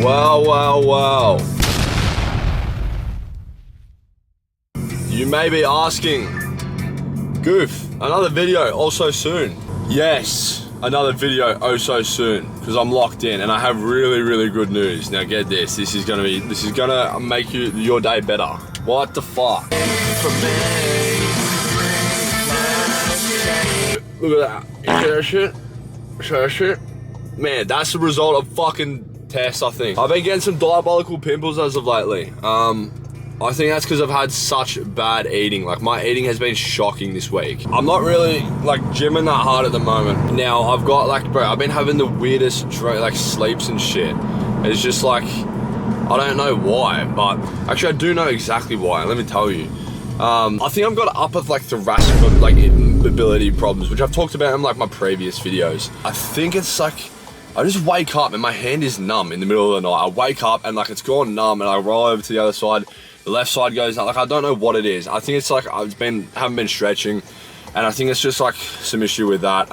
Well. You may be asking, Goof, another video also soon. Yes, another video oh so soon, because I'm locked in and I have really good news. Now get this, this is gonna make your day better. What the fuck? Look at that. You see that shit? See that shit? Man, that's the result of fucking tests, I think. I've been getting some diabolical pimples as of lately. I think that's because I've had such bad eating. Like, my eating has been shocking this week. I'm not really, like, gymming that hard at the moment. Now, I've got, like, bro, I've been having the weirdest, like, sleeps and shit. It's just, like, I don't know why, but actually, I do know exactly why. Let me tell you. I think I've got upper, like, thoracic, like, mobility problems, which I've talked about in, like, my previous videos. I think it's, like, I just wake up and my hand is numb in the middle of the night. I wake up and, like, it's gone numb and I roll over to the other side. The left side goes out. Like, I don't know what it is. I think it's like haven't been stretching, and I think it's just like some issue with that,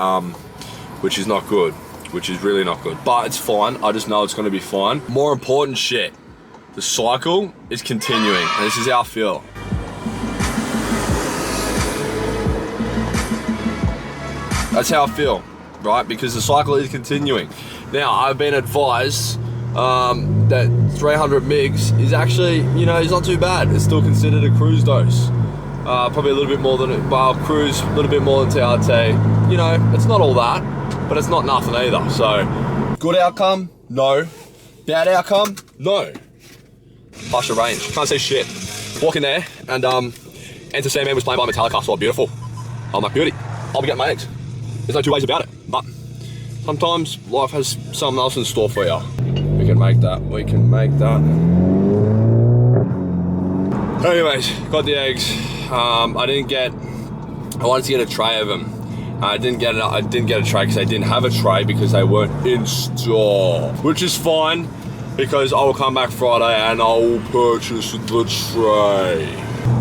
which is not good, which is really not good. But it's fine. I just know it's going to be fine. More important shit, the cycle is continuing, and this is how I feel. That's how I feel, right? Because the cycle is continuing. Now, I've been advised that 300 mgs is actually, you know, it's not too bad. It's still considered a cruise dose. Probably a little bit more than, well, cruise, a little bit more than TRT. You know, it's not all that, but it's not nothing either. So, good outcome? No. Bad outcome? No. Partial range. Can't say shit. Walk in there, and Enter Sandman was playing by Metallica. I saw beautiful. I'm like, beauty. I'll be getting my eggs. There's no two ways about it. But sometimes life has something else in store for you. We can make that. Anyways, got the eggs. I wanted to get a tray of them. I didn't get a tray because I didn't have a tray because they weren't in store. Which is fine, because I will come back Friday and I will purchase the tray.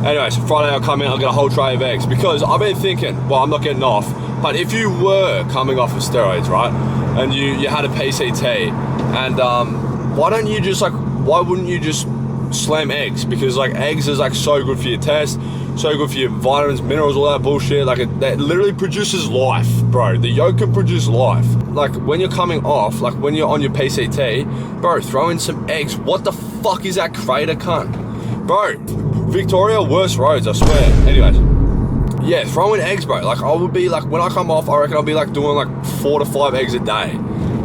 Anyways, Friday I'll come in, I'll get a whole tray of eggs, because I've been thinking, well, I'm not getting off, but if you were coming off of steroids, right, and you had a PCT, and why wouldn't you just slam eggs? Because, like, eggs is, like, so good for your test, so good for your vitamins, minerals, all that bullshit. Like, that literally produces life, bro. The yolk can produce life. Like, when you're coming off, like, when you're on your PCT, bro, throw in some eggs. What the fuck is that crater, cunt? Bro, Victoria, worst roads, I swear. Anyways, yeah, throw in eggs, bro. Like, I would be, like, when I come off, I reckon I'll be, like, doing, like, 4 to 5 eggs a day.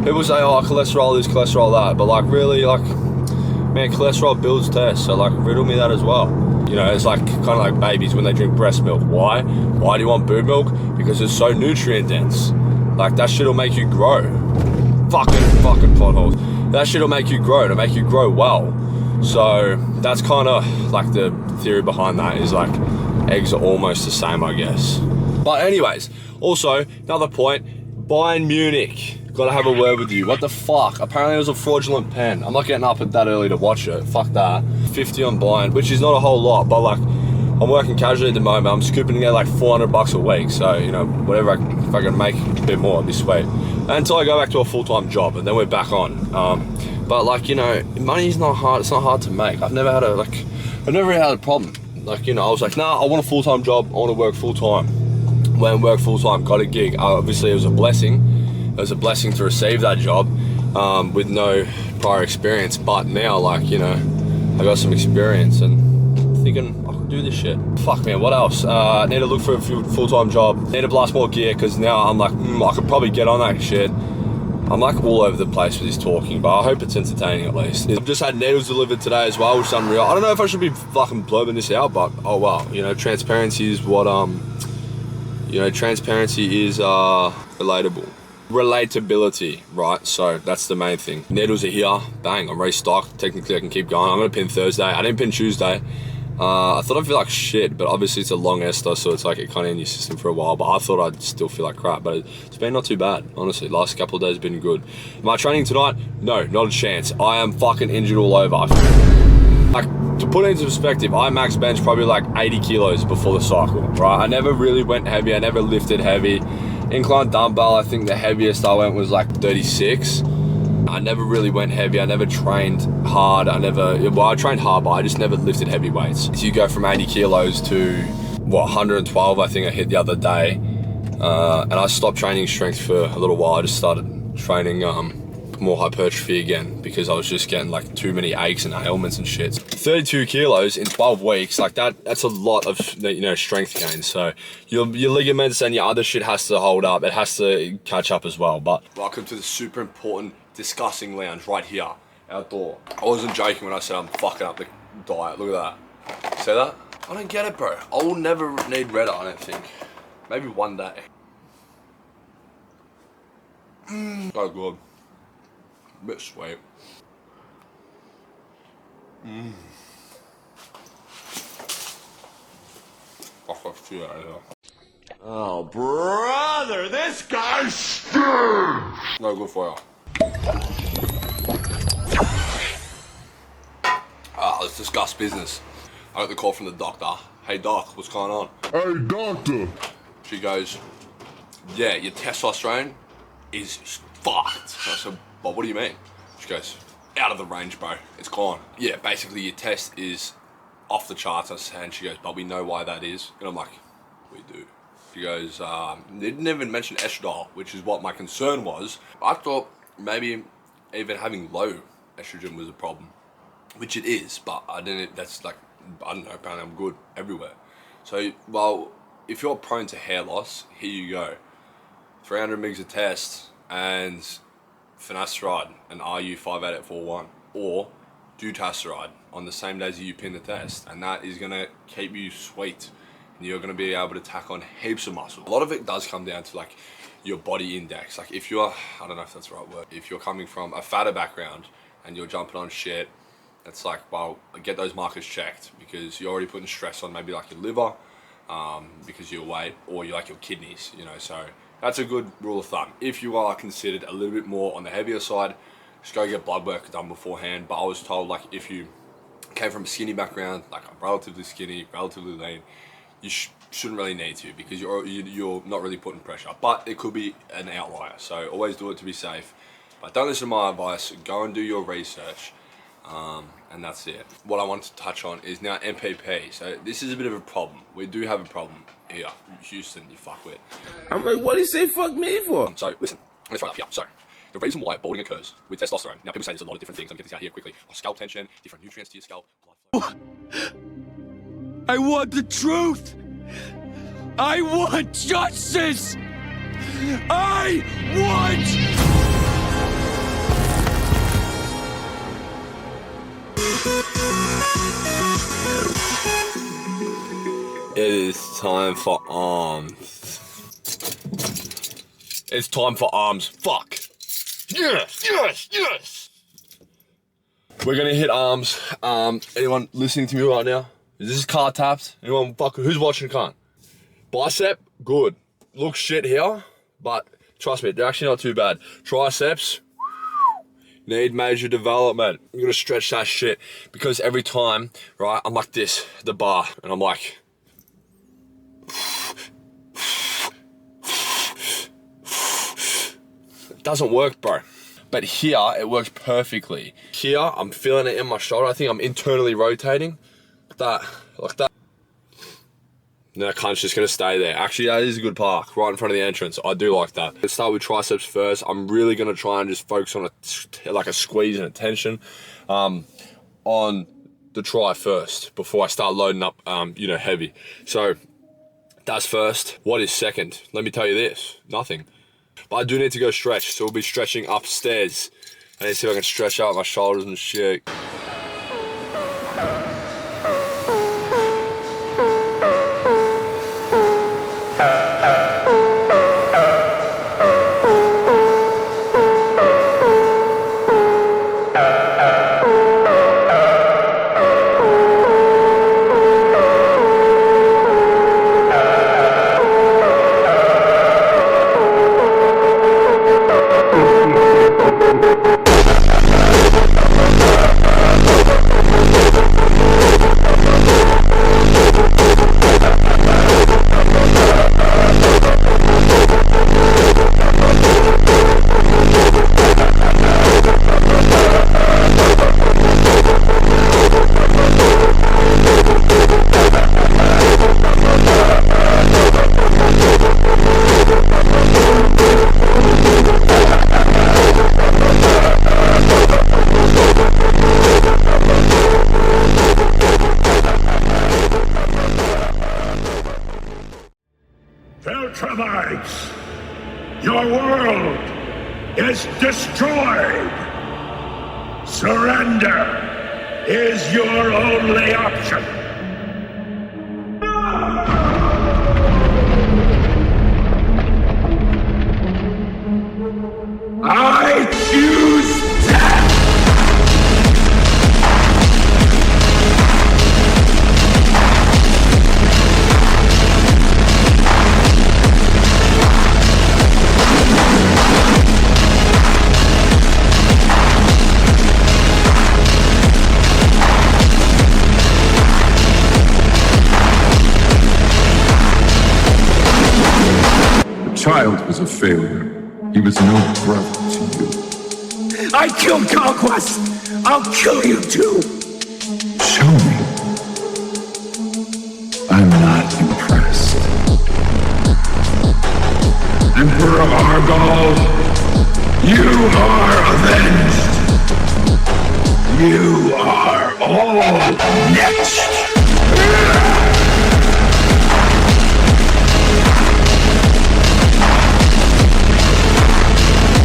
People say, oh, cholesterol this, cholesterol that, but, like, really, like, man, cholesterol builds tests, so, like, riddle me that as well. You know, it's like, kind of like babies when they drink breast milk. Why? Why do you want boob milk? Because it's so nutrient dense. Like, that shit'll make you grow. Fucking potholes. That shit'll make you grow, it'll make you grow well. So, that's kind of, like, the theory behind that is, like, eggs are almost the same, I guess. But anyways, also, another point, Bayern Munich. Gotta have a word with you. What the fuck? Apparently it was a fraudulent pen. I'm not getting up at that early to watch it. Fuck that. 50 on Bayern, which is not a whole lot, but, like, I'm working casually at the moment. I'm scooping to get like $400 a week. So, you know, whatever, if I can make a bit more this week. Until I go back to a full-time job, and then we're back on. But, like, you know, money's not hard. It's not hard to make. I've never really had a problem. Like, you know, I was like, nah, I want a full-time job. I want to work full-time. Went and worked full-time, got a gig. Obviously, it was a blessing. It was a blessing to receive that job with no prior experience. But now, like, you know, I got some experience and thinking I could do this shit. Fuck, man, what else? Need to look for a full-time job. Need to blast more gear, because now I'm like, I could probably get on that shit. I'm like all over the place with this talking, but I hope it's entertaining at least. I've just had needles delivered today as well, which is unreal. I don't know if I should be fucking blurbing this out, but oh well. You know, transparency is what, transparency is relatable. Relatability, right? So that's the main thing. Needles are here, bang, I'm restocked. Technically I can keep going. I'm gonna pin Thursday. I didn't pin Tuesday. I thought I'd feel like shit, but obviously it's a long ester, so it's like it kind of in your system for a while, but I thought I'd still feel like crap, but it's been not too bad, honestly. Last couple of days have been good. Am I training tonight? No, not a chance. I am fucking injured all over. Like, to put it into perspective, I max bench probably like 80 kilos before the cycle, right? I never really went heavy, I never lifted heavy. Incline dumbbell, I think the heaviest I went was like 36. I never really went heavy. I never trained hard. I trained hard, but I just never lifted heavy weights. So you go from 80 kilos to, 112, I think I hit the other day. And I stopped training strength for a little while. I just started training more hypertrophy again because I was just getting like too many aches and ailments and shit. 32 kilos in 12 weeks, like that's a lot of, strength gain. So your ligaments and your other shit has to hold up. It has to catch up as well. But welcome to the super important discussing lounge right here, outdoor. I wasn't joking when I said I'm fucking up the diet. Look at that. See that? I don't get it, bro. I will never need Red, I don't think. Maybe one day. So good. A bit sweet. Oh, brother, this guy stinks! No good for you. Let's discuss business. I got the call from the doctor. Hey doc, what's going on? Hey doctor. She goes, yeah, your testosterone is fucked. I said, well, what do you mean? She goes, out of the range, bro. It's gone. Yeah, basically your test is off the charts. And she goes, but we know why that is. And I'm like, we do. She goes, they didn't even mention estradiol, which is what my concern was. I thought maybe even having low estrogen was a problem, which it is, but I didn't, that's like, I don't know, apparently I'm good everywhere. So, well, if you're prone to hair loss, here you go. 300 mgs a test and finasteride and RU58841 or dutasteride on the same days that you pin the test, and that is going to keep you sweet and you're going to be able to tack on heaps of muscle. A lot of it does come down to like your body index. Like if you're, I don't know if that's the right word, if you're coming from a fatter background and you're jumping on shit, it's like, well, get those markers checked because you're already putting stress on maybe like your liver because of your weight, or you like your kidneys, so that's a good rule of thumb. If you are considered a little bit more on the heavier side, just go get blood work done beforehand. But I was told, like, if you came from a skinny background, like I'm relatively skinny, relatively lean, you shouldn't really need to because you're not really putting pressure. But it could be an outlier, so always do it to be safe. But don't listen to my advice. Go and do your research. And that's it. What I want to touch on is now MPP. So this is a bit of a problem. We do have a problem here, Houston, you fuckwit. I'm like, what did he say fuck me for? So listen, let's run up here. So the reason why balding occurs with testosterone. Now people say there's a lot of different things. I'm getting this out here quickly. Scalp tension, different nutrients to your scalp. Blood flow. I want the truth. I want justice. I want. It is time for arms. It's time for arms. Fuck. Yes, yes, yes. We're gonna hit arms. Anyone listening to me right now? Is this car taps? Anyone who's watching car? Bicep, good. Looks shit here, but trust me, they're actually not too bad. Triceps, need major development. I'm gonna stretch that shit because every time, right, I'm like this, the bar, and I'm like, it doesn't work, bro. But here, it works perfectly. Here, I'm feeling it in my shoulder. I think I'm internally rotating. Like that. No, cunt's just gonna stay there. Actually, that is a good park, right in front of the entrance. I do like that. Let's start with triceps first. I'm really gonna try and just focus on a squeeze and a tension on the tri first before I start loading up, heavy. So that's first. What is second? Let me tell you this, nothing. But I do need to go stretch, so we'll be stretching upstairs. I need to see if I can stretch out my shoulders and shit. is destroyed. Surrender is your only option. I choose death! The child was a failure. He was no brother to you. I killed Conquest! I'll kill you too! Show me. I'm not impressed. Emperor Argol, you are avenged! You are all next!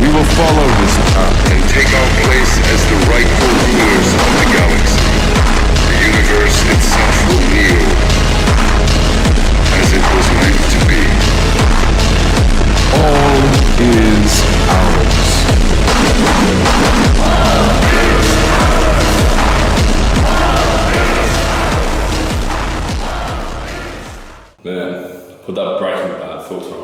We will follow this path and take our place as the rightful rulers of the galaxy. The universe itself will kneel, as it was meant to be. All is ours. Man, put that Breaking Bad filter on.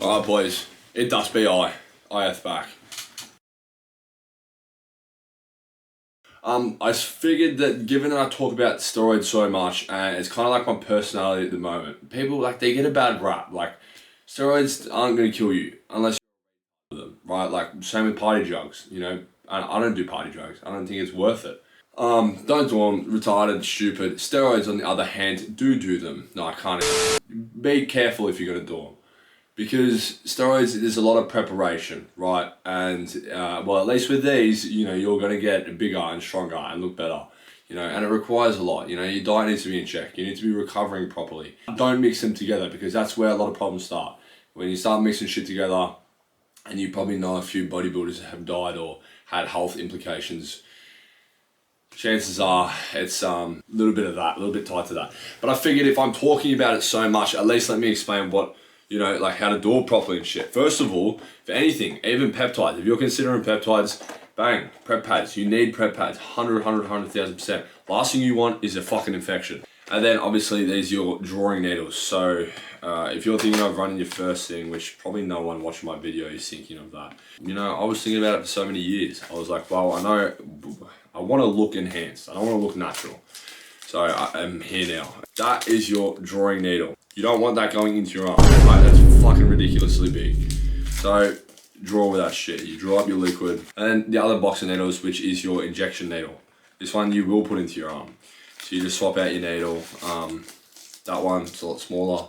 Alright boys, it does be IF back. I figured that given that I talk about steroids so much, and it's kind of like my personality at the moment, people like they get a bad rap. Like steroids aren't going to kill you unless you them, right? Like same with party drugs, you know. I don't do party drugs. I don't think it's worth it. Don't do them. Retarded, stupid. Steroids, on the other hand, do them. No, I can't. Be careful if you're going to do them. Because steroids, there's a lot of preparation, right? And, well, at least with these, you know, you're going to get bigger and stronger and look better, you know, and it requires a lot. You know, your diet needs to be in check. You need to be recovering properly. Don't mix them together because that's where a lot of problems start. When you start mixing shit together, and you probably know a few bodybuilders that have died or had health implications, chances are it's a little bit of that, a little bit tied to that. But I figured if I'm talking about it so much, at least let me explain what, you know, like how to do it properly and shit. First of all, for anything, even peptides, if you're considering peptides, bang, prep pads. You need prep pads, 100,000%. Last thing you want is a fucking infection. And then obviously there's your drawing needles. So if you're thinking of running your first thing, which probably no one watching my video is thinking of that. You know, I was thinking about it for so many years. I was like, well, I know, I want to look enhanced. I don't want to look natural. So I am here now. That is your drawing needle. You don't want that going into your arm, right? That's fucking ridiculously big. So draw with that shit. You draw up your liquid. And then the other box of needles, which is your injection needle. This one you will put into your arm. So you just swap out your needle. That one's a lot smaller.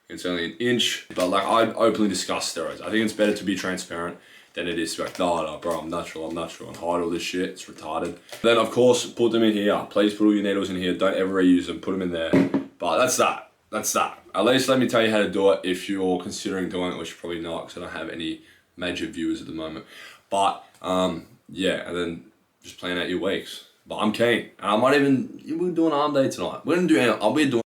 It's only an inch. But like I openly discuss steroids. I think it's better to be transparent than it is to be like, no, bro, I'm natural, and hide all this shit. It's retarded. Then of course, put them in here. Please put all your needles in here. Don't ever reuse them. Put them in there. But that's that. That's that. At least let me tell you how to do it if you're considering doing it, which you're probably not because I don't have any major viewers at the moment. But yeah, and then just plan out your weeks. But I'm keen. And I might even, we're doing arm day tonight. We're gonna do, I'll be doing